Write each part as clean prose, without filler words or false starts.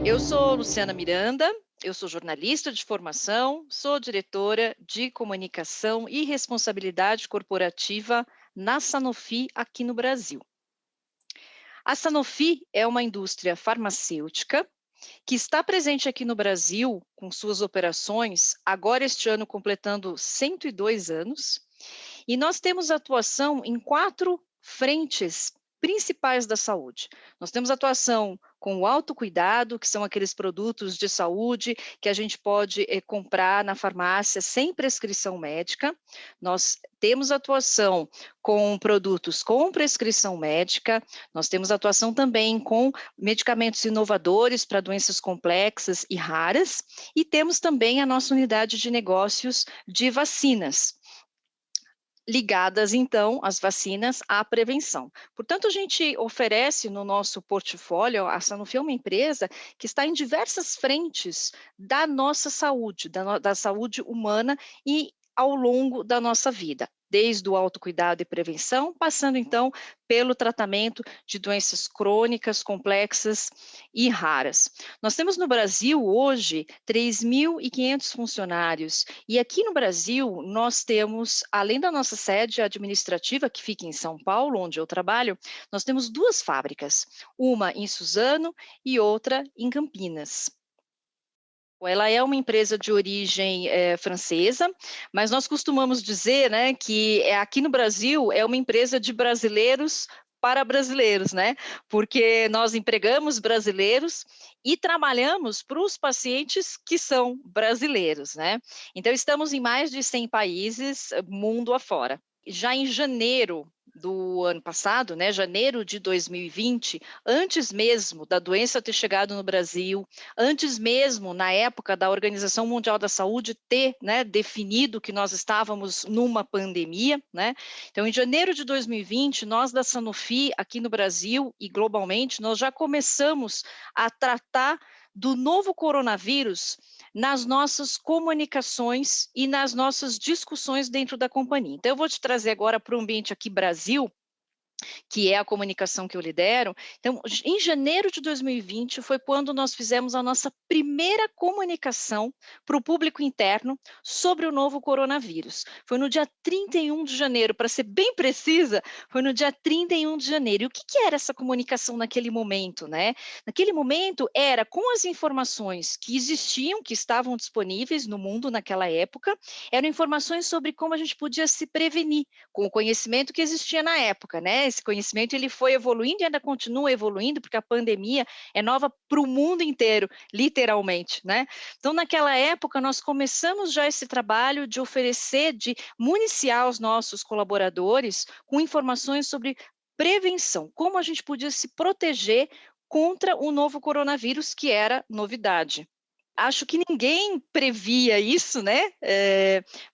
Eu sou Luciana Miranda, eu sou jornalista de formação, sou diretora de comunicação e responsabilidade corporativa na Sanofi aqui no Brasil. A Sanofi é uma indústria farmacêutica que está presente aqui no Brasil com suas operações, agora este ano completando 102 anos, e nós temos atuação em 4 frentes principais da saúde. Nós temos atuação com o autocuidado, que são aqueles produtos de saúde que a gente pode comprar na farmácia sem prescrição médica. Nós temos atuação com produtos com prescrição médica, nós temos atuação também com medicamentos inovadores para doenças complexas e raras, e temos também a nossa unidade de negócios de vacinas, ligadas, então, as vacinas à prevenção. Portanto, a gente oferece no nosso portfólio, a Sanofi é uma empresa que está em diversas frentes da nossa saúde, da saúde humana e ao longo da nossa vida, desde o autocuidado e prevenção, passando, então, pelo tratamento de doenças crônicas, complexas e raras. Nós temos no Brasil, hoje, 3.500 funcionários, e aqui no Brasil nós temos, além da nossa sede administrativa, que fica em São Paulo, onde eu trabalho, nós temos 2 fábricas, uma em Suzano e outra em Campinas. Ela é uma empresa de origem francesa, mas nós costumamos dizer, né, que aqui no Brasil é uma empresa de brasileiros para brasileiros, né? Porque nós empregamos brasileiros e trabalhamos para os pacientes que são brasileiros, né? Então estamos em mais de 100 países, mundo afora. Já em janeiro do ano passado, né, janeiro de 2020, antes mesmo da doença ter chegado no Brasil, antes mesmo, na época da Organização Mundial da Saúde ter, né, definido que nós estávamos numa pandemia, né? Então, em janeiro de 2020, nós da Sanofi, aqui no Brasil e globalmente, nós já começamos a tratar do novo coronavírus nas nossas comunicações e nas nossas discussões dentro da companhia. Então, eu vou te trazer agora para o ambiente aqui Brasil, que é a comunicação que eu lidero. Então, em janeiro de 2020 foi quando nós fizemos a nossa primeira comunicação para o público interno sobre o novo coronavírus. Foi no dia 31 de janeiro, para ser bem precisa, foi no dia 31 de janeiro. E o que era essa comunicação naquele momento, né? Naquele momento era com as informações que existiam, que estavam disponíveis no mundo naquela época, eram informações sobre como a gente podia se prevenir, com o conhecimento que existia na época, né? Esse conhecimento ele foi evoluindo e ainda continua evoluindo, porque a pandemia é nova para o mundo inteiro, literalmente, né? Então, naquela época, nós começamos já esse trabalho de oferecer, de municiar os nossos colaboradores com informações sobre prevenção, como a gente podia se proteger contra o novo coronavírus, que era novidade. Acho que ninguém previa isso, né?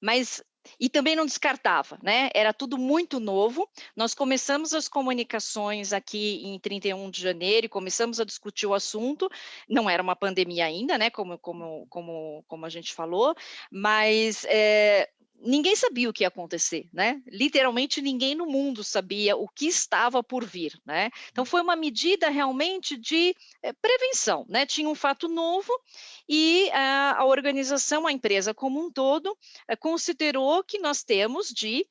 Mas e também não descartava, né? Era tudo muito novo. Nós começamos as comunicações aqui em 31 de janeiro e começamos a discutir o assunto. Não era uma pandemia ainda, né? Como a gente falou, mas ninguém sabia o que ia acontecer, né? Literalmente ninguém no mundo sabia o que estava por vir, né? Então foi uma medida realmente de prevenção, né? Tinha um fato novo e a organização, a empresa como um todo, considerou que nós temos de,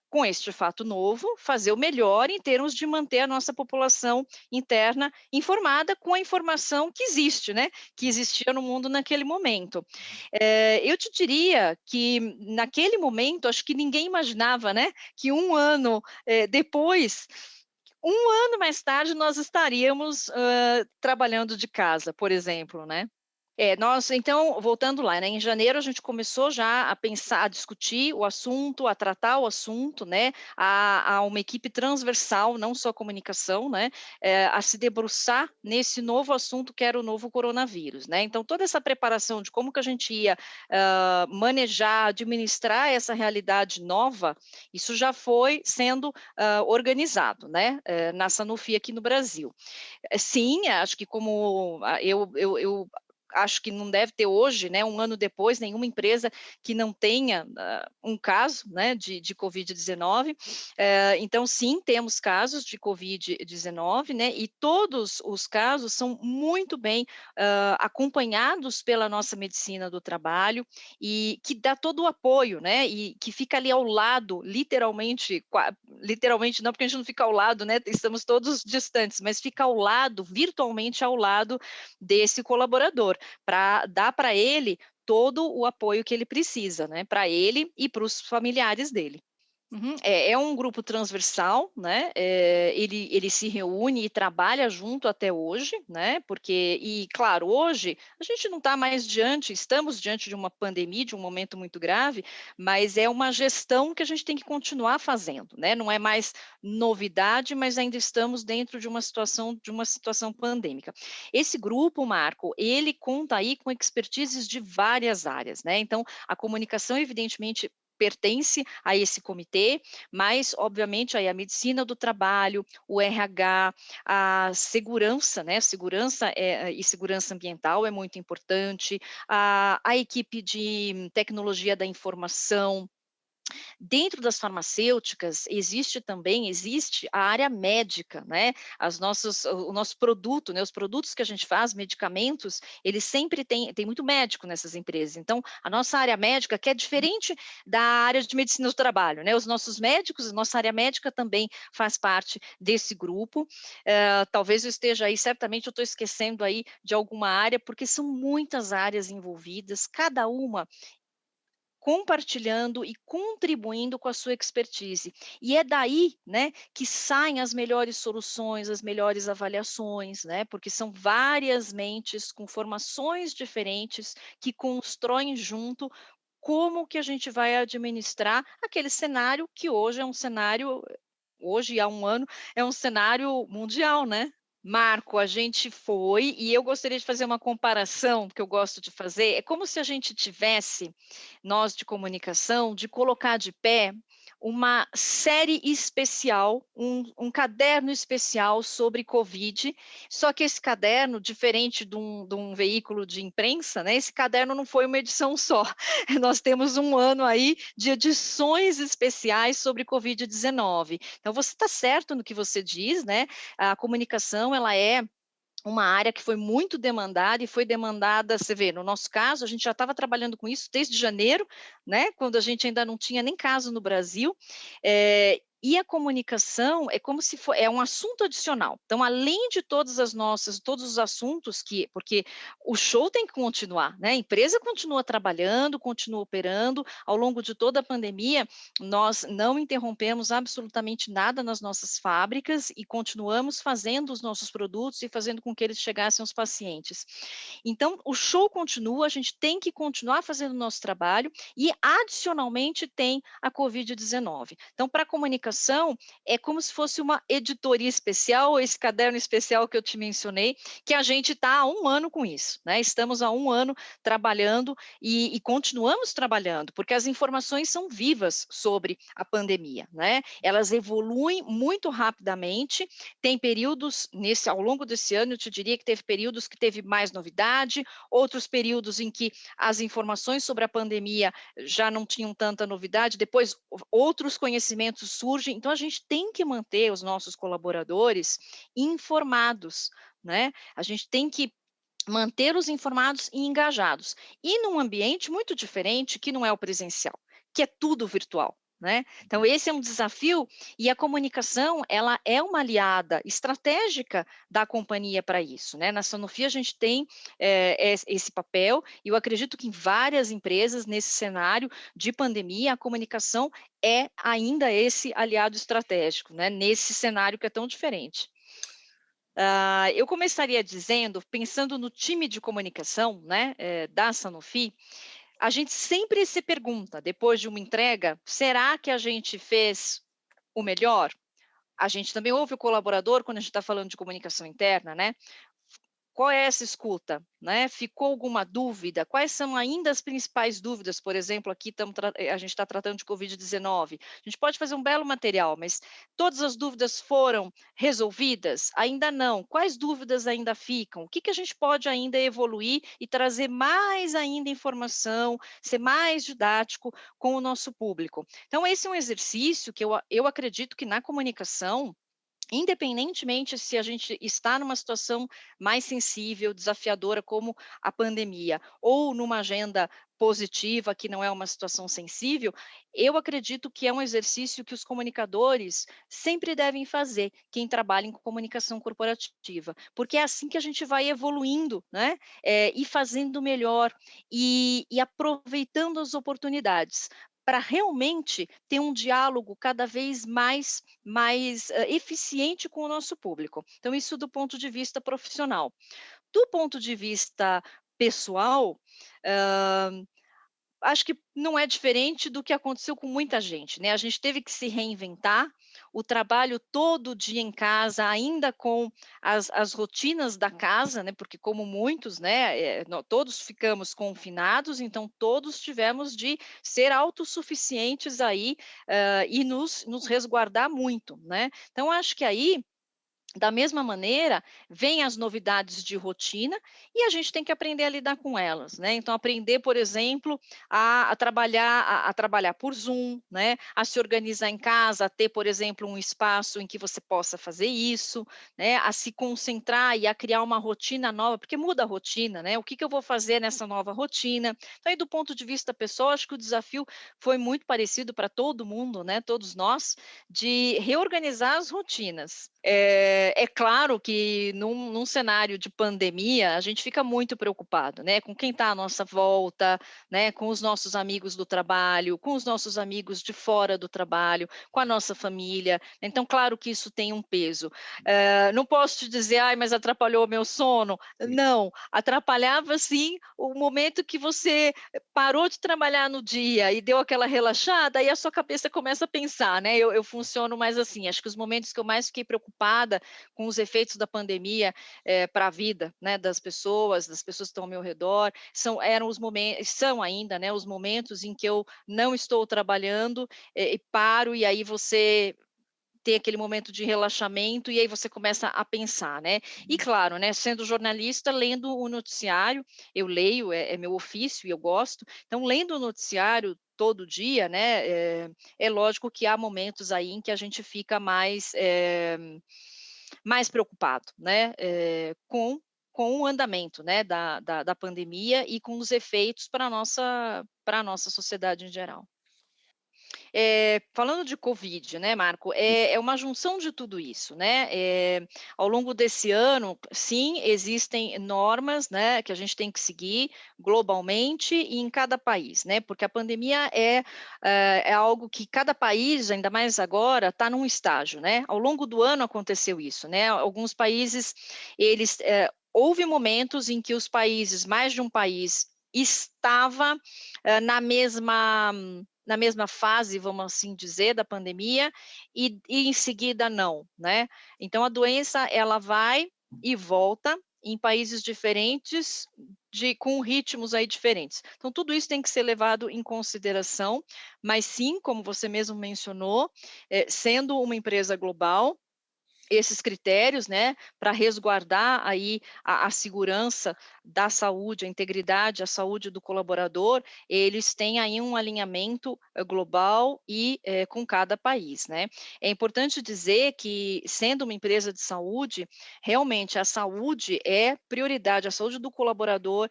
com este fato novo, fazer o melhor em termos de manter a nossa população interna informada com a informação que existe, né? Que existia no mundo naquele momento. Eu te diria que naquele momento, acho que ninguém imaginava, né? Que um ano depois Um ano mais tarde nós estaríamos, trabalhando de casa, por exemplo, né. Nós então, voltando lá, né, em janeiro a gente começou já a pensar, a discutir o assunto, a tratar o assunto, né, a uma equipe transversal, não só comunicação, né, a se debruçar nesse novo assunto que era o novo coronavírus, né. Então toda essa preparação de como que a gente ia, manejar, administrar essa realidade nova, isso já foi sendo, organizado, né, na Sanofi aqui no Brasil. Sim, acho que como eu acho que não deve ter hoje, né, um ano depois, nenhuma empresa que não tenha, um caso, né, de Covid-19. Então sim, temos casos de Covid-19, né, e todos os casos são muito bem, acompanhados pela nossa medicina do trabalho, e que dá todo o apoio, né, e que fica ali ao lado, literalmente, literalmente não, porque a gente não fica ao lado, né, estamos todos distantes, mas fica ao lado, virtualmente ao lado desse colaborador, para dar para ele todo o apoio que ele precisa, né, para ele e para os familiares dele. Uhum. É um grupo transversal, né, ele se reúne e trabalha junto até hoje, né, porque e claro, hoje a gente não está mais estamos diante de uma pandemia, de um momento muito grave, mas é uma gestão que a gente tem que continuar fazendo, né, não é mais novidade, mas ainda estamos dentro de uma situação pandêmica. Esse grupo, Marco, ele conta aí com expertises de várias áreas, né, então a comunicação evidentemente pertence a esse comitê, mas obviamente aí a medicina do trabalho, o RH, a segurança, né, e segurança ambiental é muito importante, a equipe de tecnologia da informação. Dentro das farmacêuticas existe a área médica, né, o nosso produto, né, os produtos que a gente faz, medicamentos, eles sempre tem muito médico nessas empresas, então a nossa área médica, que é diferente da área de medicina do trabalho, né, os nossos médicos, a nossa área médica também faz parte desse grupo. Talvez eu esteja aí, certamente eu estou esquecendo aí de alguma área, porque são muitas áreas envolvidas, cada uma compartilhando e contribuindo com a sua expertise. E é daí, né, que saem as melhores soluções, as melhores avaliações, né, porque são várias mentes com formações diferentes que constroem junto como que a gente vai administrar aquele cenário que hoje há um ano, é um cenário mundial, né. Marco, a gente foi e eu gostaria de fazer uma comparação, que eu gosto de fazer, é como se a gente tivesse, nós de comunicação, de colocar de pé uma série especial, um caderno especial sobre Covid, só que esse caderno, diferente de um veículo de imprensa, né, esse caderno não foi uma edição só, nós temos um ano aí de edições especiais sobre Covid-19. Então você está certo no que você diz, né, a comunicação ela é uma área que foi muito demandada e foi demandada, você vê, no nosso caso, a gente já estava trabalhando com isso desde janeiro, né, quando a gente ainda não tinha nem caso no Brasil, e a comunicação é como se é um assunto adicional. Então, além de todos os assuntos porque o show tem que continuar, né, a empresa continua trabalhando, continua operando, ao longo de toda a pandemia, nós não interrompemos absolutamente nada nas nossas fábricas e continuamos fazendo os nossos produtos e fazendo com que eles chegassem aos pacientes. Então, o show continua, a gente tem que continuar fazendo o nosso trabalho e, adicionalmente, tem a Covid-19. Então, para a comunicação, é como se fosse uma editoria especial, esse caderno especial que eu te mencionei, que a gente está há um ano com isso, né? Estamos há um ano trabalhando e continuamos trabalhando, porque as informações são vivas sobre a pandemia, né? Elas evoluem muito rapidamente, tem períodos ao longo desse ano, eu te diria que teve períodos que teve mais novidade, outros períodos em que as informações sobre a pandemia já não tinham tanta novidade, depois outros conhecimentos surgem, então a gente tem que manter os nossos colaboradores informados, né? A gente tem que manter-os informados e engajados. E num ambiente muito diferente, que não é o presencial, que é tudo virtual. né? Então, esse é um desafio e a comunicação, ela é uma aliada estratégica da companhia para isso, né? Na Sanofi, a gente tem esse papel e eu acredito que em várias empresas, nesse cenário de pandemia, a comunicação é ainda esse aliado estratégico, né? Nesse cenário que é tão diferente. Eu começaria dizendo, pensando no time de comunicação, né, da Sanofi, a gente sempre se pergunta, depois de uma entrega, será que a gente fez o melhor? A gente também ouve o colaborador quando a gente está falando de comunicação interna, né? Qual é essa escuta, né? Ficou alguma dúvida? Quais são ainda as principais dúvidas? Por exemplo, aqui a gente está tratando de Covid-19. A gente pode fazer um belo material, mas todas as dúvidas foram resolvidas? Ainda não. Quais dúvidas ainda ficam? O que a gente pode ainda evoluir e trazer mais ainda informação, ser mais didático com o nosso público? Então, esse é um exercício que eu acredito que na comunicação, independentemente se a gente está numa situação mais sensível, desafiadora, como a pandemia, ou numa agenda positiva, que não é uma situação sensível, eu acredito que é um exercício que os comunicadores sempre devem fazer, quem trabalha em comunicação corporativa, porque é assim que a gente vai evoluindo, né? E fazendo melhor e aproveitando as oportunidades para realmente ter um diálogo cada vez mais eficiente com o nosso público. Então, isso do ponto de vista profissional. Do ponto de vista pessoal, hã, acho que não é diferente do que aconteceu com muita gente, né, a gente teve que se reinventar, o trabalho todo dia em casa, ainda com as rotinas da casa, né, porque como muitos, né, todos ficamos confinados, então todos tivemos de ser autossuficientes aí, e nos resguardar muito, né. Então acho que aí da mesma maneira, vêm as novidades de rotina e a gente tem que aprender a lidar com elas, né? Então, aprender, por exemplo, a trabalhar por Zoom, né? A se organizar em casa, a ter, por exemplo, um espaço em que você possa fazer isso, né? A se concentrar e a criar uma rotina nova, porque muda a rotina, né? O que eu vou fazer nessa nova rotina? Então, aí, do ponto de vista pessoal, acho que o desafio foi muito parecido para todo mundo, né? Todos nós, de reorganizar as rotinas. É claro que num cenário de pandemia, a gente fica muito preocupado, né, com quem está à nossa volta, né, com os nossos amigos do trabalho, com os nossos amigos de fora do trabalho, com a nossa família. Então, claro que isso tem um peso. Não posso te dizer: "Ai, mas atrapalhou o meu sono". Não, atrapalhava sim o momento que você parou de trabalhar no dia e deu aquela relaxada, aí a sua cabeça começa a pensar, né, eu funciono mais assim, acho que os momentos que eu mais fiquei preocupada com os efeitos da pandemia, para a vida, né, das pessoas que estão ao meu redor, eram os momentos são ainda, né, os momentos em que eu não estou trabalhando, e paro, e aí você tem aquele momento de relaxamento, e aí você começa a pensar, né. E claro, né, sendo jornalista, lendo o noticiário, eu leio, é meu ofício e eu gosto, então lendo o noticiário todo dia, né, é lógico que há momentos aí em que a gente fica mais preocupado, né, com o andamento, né, da pandemia e com os efeitos para a nossa sociedade em geral. Falando de Covid, né, Marco, é uma junção de tudo isso, né, ao longo desse ano, sim, existem normas, né, que a gente tem que seguir globalmente e em cada país, né, porque a pandemia é algo que cada país, ainda mais agora, está num estágio, né. Ao longo do ano aconteceu isso, né, alguns países, houve momentos em que os países, mais de um país, estava, na mesma fase, vamos assim dizer, da pandemia, e em seguida não, né. Então a doença, ela vai e volta em países diferentes, com ritmos aí diferentes. Então tudo isso tem que ser levado em consideração, mas sim, como você mesmo mencionou, sendo uma empresa global, esses critérios, né, para resguardar aí a segurança da saúde, a integridade, a saúde do colaborador, eles têm aí um alinhamento, global e, com cada país, né. É importante dizer que, sendo uma empresa de saúde, realmente a saúde é prioridade, a saúde do colaborador,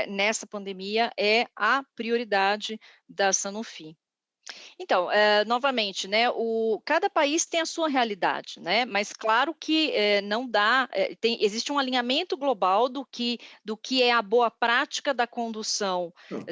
nessa pandemia, é a prioridade da Sanofi. Então, novamente, né, cada país tem a sua realidade, né, mas claro que, não dá, existe um alinhamento global do que é a boa prática da condução Hã.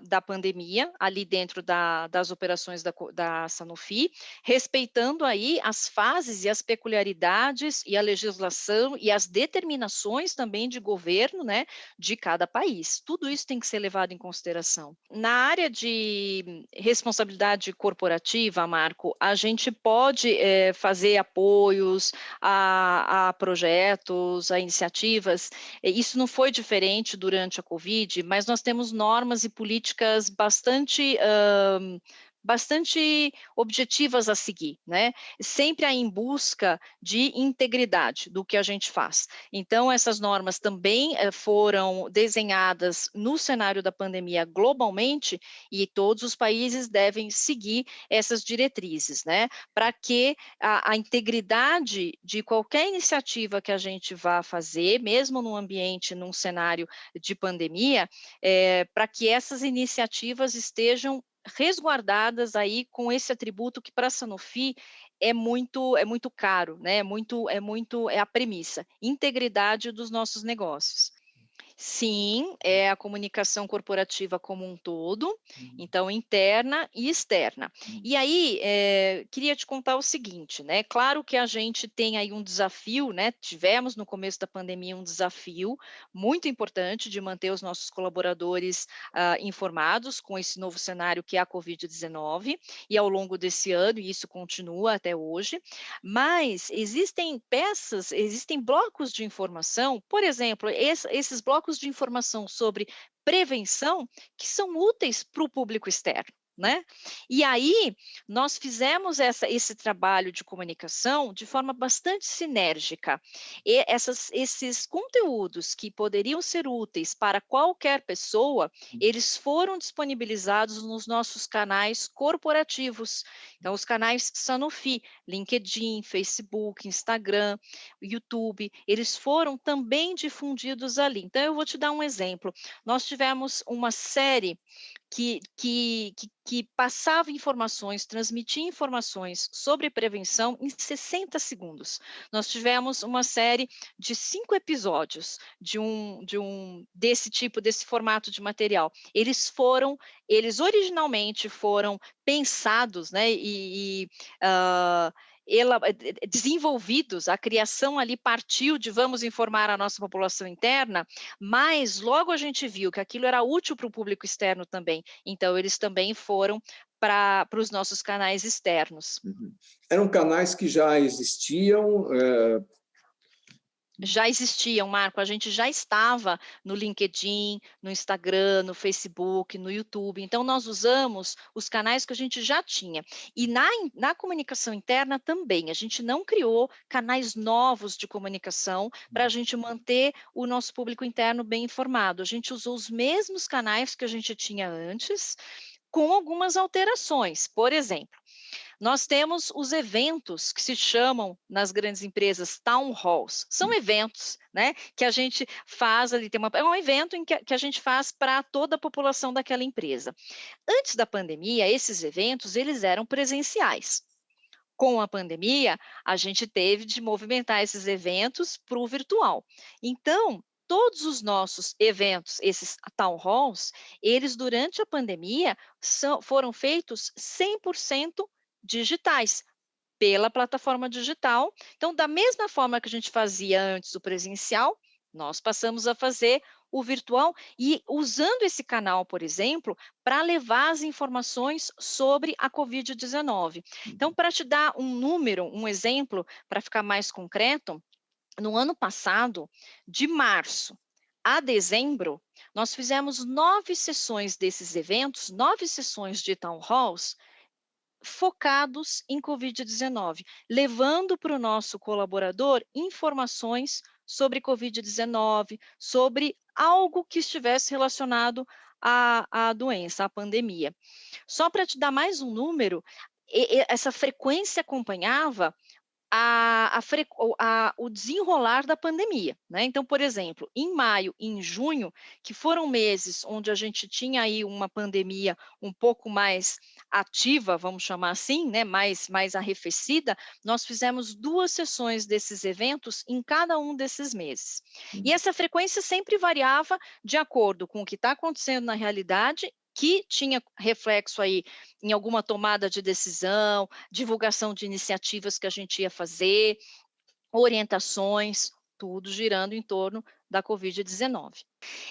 da pandemia, ali dentro das operações da Sanofi, respeitando aí as fases e as peculiaridades e a legislação e as determinações também de governo, né, de cada país. Tudo isso tem que ser levado em consideração. Na área de responsabilidade corporativa, Marco, a gente pode, fazer apoios a projetos, a iniciativas. Isso não foi diferente durante a Covid, mas nós temos normas e políticas bastante objetivas a seguir, né, sempre aí em busca de integridade do que a gente faz. Então essas normas também, foram desenhadas no cenário da pandemia globalmente, e todos os países devem seguir essas diretrizes, né, para que a integridade de qualquer iniciativa que a gente vá fazer, mesmo num ambiente, num cenário de pandemia, para que essas iniciativas estejam resguardadas aí com esse atributo que para a Sanofi é muito caro, né, é a premissa, integridade dos nossos negócios. Sim, é a comunicação corporativa como um todo, Uhum, então interna e externa. uhum, E aí, queria te contar o seguinte, né, claro que a gente tem aí um desafio, né, tivemos no começo da pandemia um desafio muito importante de manter os nossos colaboradores, informados com esse novo cenário que é a Covid-19, e ao longo desse ano, e isso continua até hoje, mas existem blocos de informação, por exemplo, esses blocos de informação sobre prevenção que são úteis para o público externo, né. E aí, nós fizemos esse trabalho de comunicação de forma bastante sinérgica. Esses conteúdos que poderiam ser úteis para qualquer pessoa, eles foram disponibilizados nos nossos canais corporativos, então os canais Sanofi, LinkedIn, Facebook, Instagram, YouTube, eles foram também difundidos ali. Então, eu vou te dar um exemplo. Nós tivemos uma série que passava informações, transmitia informações sobre prevenção em 60 segundos. Nós tivemos uma série de 5 episódios desse tipo, desse formato de material. Eles originalmente foram pensados, né, hã, desenvolvidos, a criação ali partiu de vamos informar a nossa população interna, mas logo a gente viu que aquilo era útil para o público externo também, então eles também foram para os nossos canais externos. uhum. Eram canais que já existiam, Já existiam, Marco, a gente já estava no LinkedIn, no Instagram, no Facebook, no YouTube, então nós usamos os canais que a gente já tinha. E na comunicação interna também, a gente não criou canais novos de comunicação para a gente manter o nosso público interno bem informado, a gente usou os mesmos canais que a gente tinha antes, com algumas alterações. Por exemplo, nós temos os eventos que se chamam nas grandes empresas town halls. São eventos, né, que a gente faz ali, é um evento em que a gente faz para toda a população daquela empresa. Antes da pandemia, esses eventos, eles eram presenciais. Com a pandemia, a gente teve de movimentar esses eventos para o virtual. Então, todos os nossos eventos, esses town halls, eles durante a pandemia foram feitos 100% digitais, pela plataforma digital. Então, da mesma forma que a gente fazia antes o presencial, nós passamos a fazer o virtual e usando esse canal, por exemplo, para levar as informações sobre a Covid-19. Então, para te dar um número, um exemplo, para ficar mais concreto, no ano passado, de março a dezembro, nós fizemos 9 sessões desses eventos, 9 sessões de town halls, focados em Covid-19, levando para o nosso colaborador informações sobre Covid-19, sobre algo que estivesse relacionado à doença, à pandemia. Só para te dar mais um número, essa frequência acompanhava o desenrolar da pandemia, né? Então, por exemplo, em maio e em junho, que foram meses onde a gente tinha aí uma pandemia um pouco mais ativa, vamos chamar assim, né? Mais arrefecida, nós fizemos 2 sessões desses eventos em cada um desses meses. E essa frequência sempre variava de acordo com o que está acontecendo na realidade, que tinha reflexo aí em alguma tomada de decisão, divulgação de iniciativas que a gente ia fazer, orientações, tudo girando em torno da Covid-19.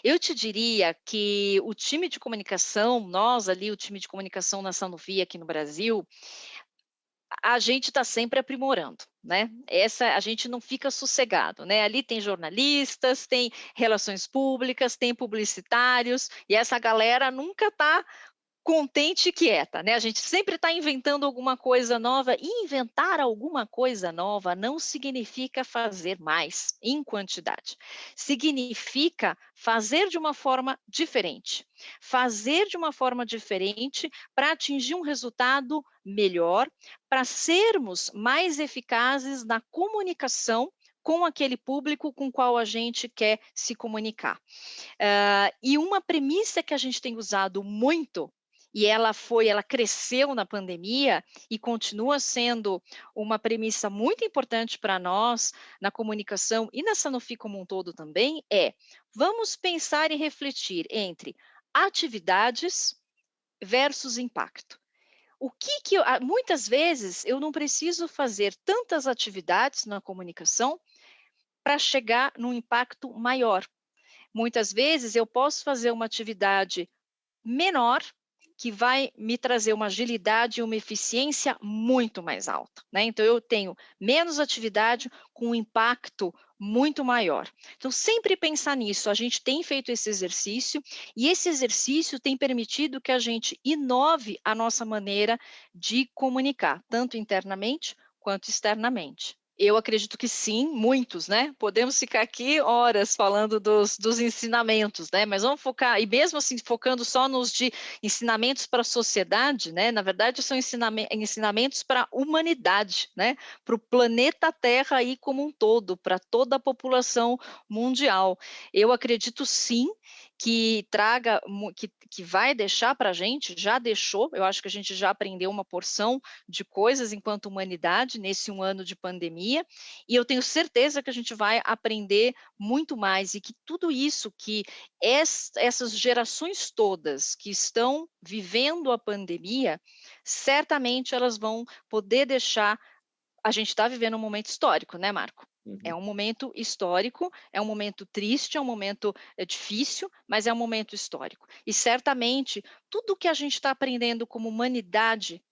Eu te diria que o time de comunicação, nós ali, o time de comunicação na Sanofi aqui no Brasil, a gente está sempre aprimorando, né? A gente não fica sossegado, né? Ali tem jornalistas, tem relações públicas, tem publicitários, e essa galera nunca está contente e quieta, né? A gente sempre está inventando alguma coisa nova, e inventar alguma coisa nova não significa fazer mais em quantidade. Significa fazer de uma forma diferente. Fazer de uma forma diferente para atingir um resultado melhor, para sermos mais eficazes na comunicação com aquele público com o qual a gente quer se comunicar. E uma premissa que a gente tem usado muito, e ela cresceu na pandemia e continua sendo uma premissa muito importante para nós na comunicação e na Sanofi como um todo também, vamos pensar e refletir entre atividades versus impacto. Muitas vezes eu não preciso fazer tantas atividades na comunicação para chegar num impacto maior. Muitas vezes eu posso fazer uma atividade menor, que vai me trazer uma agilidade e uma eficiência muito mais alta, né? Então eu tenho menos atividade com um impacto muito maior. Então sempre pensar nisso, a gente tem feito esse exercício, e esse exercício tem permitido que a gente inove a nossa maneira de comunicar, tanto internamente quanto externamente. Eu acredito que sim, muitos, né? Podemos ficar aqui horas falando dos ensinamentos, né? Mas vamos focar, e mesmo assim, focando só nos de ensinamentos para a sociedade, né? Na verdade, são ensinamentos para a humanidade, né? Para o planeta Terra aí como um todo, para toda a população mundial. Eu acredito sim que traga, que vai deixar para a gente, já deixou, eu acho que a gente já aprendeu uma porção de coisas enquanto humanidade nesse 1 ano de pandemia, e eu tenho certeza que a gente vai aprender muito mais, e que tudo isso que essas gerações todas que estão vivendo a pandemia, certamente elas vão poder deixar. A gente está vivendo um momento histórico, né, Marco? É Uhum. um momento histórico, é um momento triste, é um momento difícil, mas é um momento histórico. E certamente tudo que a gente está aprendendo como humanidade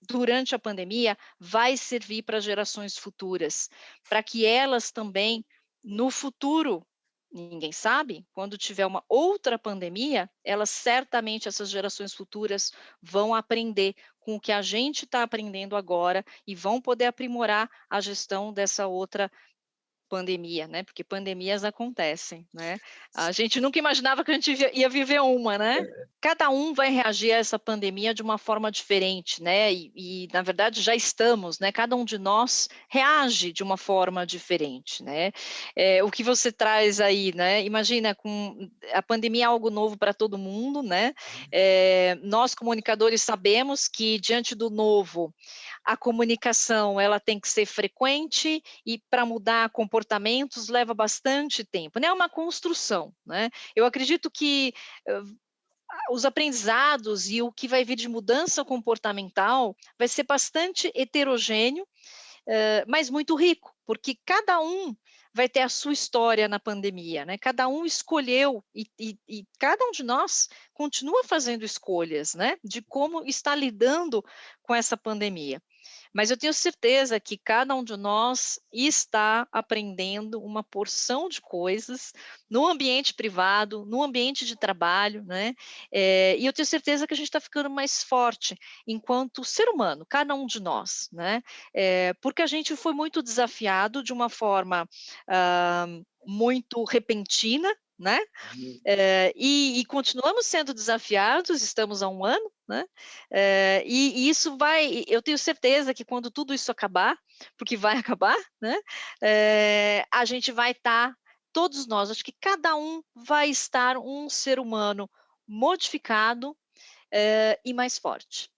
durante a pandemia vai servir para gerações futuras, para que elas também, no futuro, ninguém sabe, quando tiver uma outra pandemia, essas gerações futuras vão aprender com o que a gente está aprendendo agora, e vão poder aprimorar a gestão dessa outra pandemia, né? Porque pandemias acontecem, né? A gente nunca imaginava que a gente ia viver uma, né? Cada um vai reagir a essa pandemia de uma forma diferente, né? Na verdade já estamos, né? Cada um de nós reage de uma forma diferente, né? O que você traz aí, né? Imagina, com a pandemia é algo novo para todo mundo, né? Nós comunicadores sabemos que diante do novo, a comunicação ela tem que ser frequente, e para mudar comportamentos leva bastante tempo, né? É uma construção, né? Eu acredito que os aprendizados e o que vai vir de mudança comportamental vai ser bastante heterogêneo, mas muito rico, porque cada um vai ter a sua história na pandemia, né? Cada um escolheu, e cada um de nós continua fazendo escolhas, né? De como está lidando com essa pandemia. Mas eu tenho certeza que cada um de nós está aprendendo uma porção de coisas no ambiente privado, no ambiente de trabalho, né? E eu tenho certeza que a gente está ficando mais forte enquanto ser humano, cada um de nós, né? Porque a gente foi muito desafiado de uma forma muito repentina, né? Uhum. E continuamos sendo desafiados, estamos há um ano, né? E isso vai, eu tenho certeza que quando tudo isso acabar, porque vai acabar, né? A gente vai estar, todos nós, acho que cada um vai estar um ser humano modificado, e mais forte.